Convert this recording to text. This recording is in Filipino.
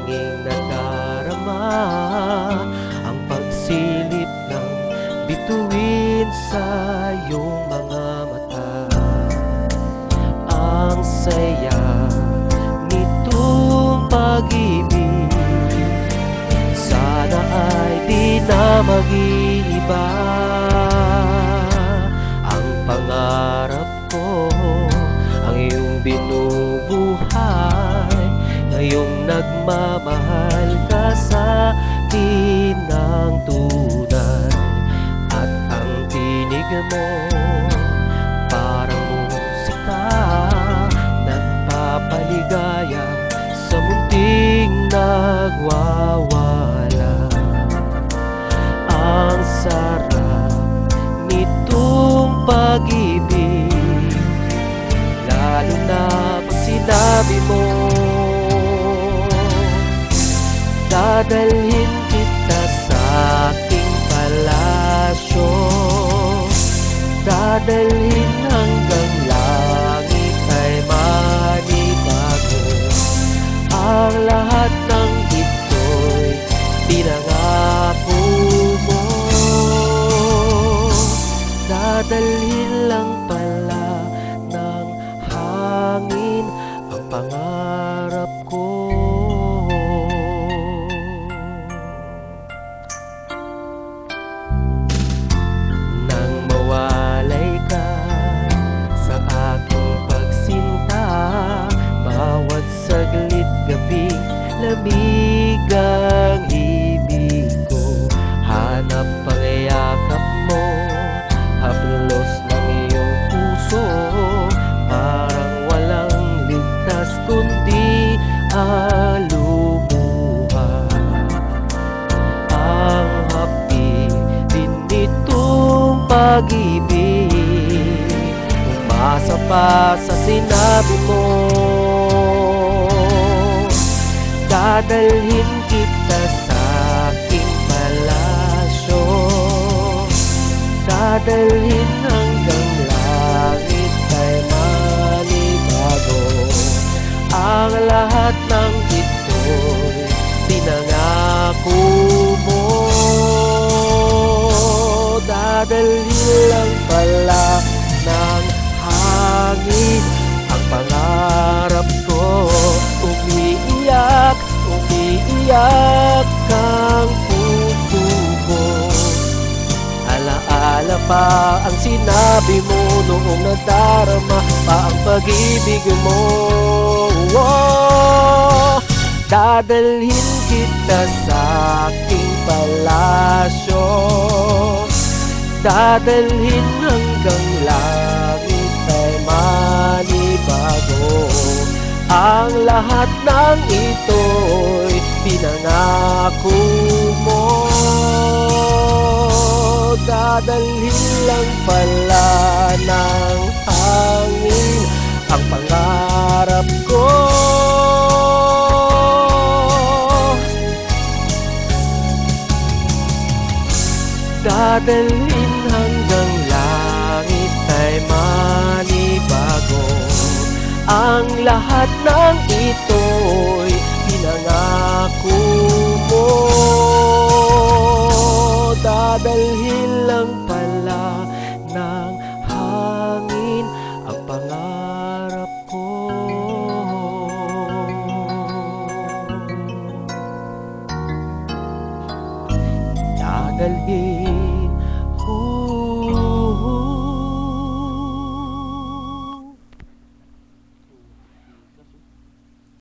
tanging nadarama ang pagsilip ng bituin sa iyong mga mata. Ang saya nitong pag-ibig, sana ay di na mag-iiba. Ang pangarap ko, ang iyong binubuhay, ngayong nagmamahal ka sa akin ng tunay. At ang tinig mo parang musika, nagpapaligaya sa munting nagwawala. Ang sarap nitong pag-ibig, lalo na pag sinabi mo, dadalhin kita sa aking palasyo, dadalhin hanggang langit ay manibago. Ang lahat ng ito'y pinangako mo, dadalhin lang pala ng hangin ang pangarap ko. Nang mawalay ka sa aking pagsinta, bawat saglit gabing lamig ang ibig ko. Hanap ang yakap mo, haplos ng iyong puso, parang walang ligtas kundi alumuha. Ang hapdi din nitong pag-ibig, umasa pa sa sinabi mo, dadalhin kita sa aking palasyo, dadalhin hanggang langit ay manibago. Ang lahat ng ito'y pinangako mo, dadalhin lang pala ng hangin ang pangarap ko. Umiiyak, umiiyak ang puso ko, alaala pa ang sinabi mo noong nadarama pa ang pag-ibig mo. Oh, dadalhin kita sa aking palasyo, dadalhin hanggang langit ay manibago. Ang lahat ng ito'y pinangako mo, dadalhin lang pala ng hangin ang pangarap ko. Dadalhin hanggang langit ay manibago. Ang lahat ng ito'y pinangako mo, dadalhin lang pala ng hangin ang pangarap ko. Dadalhin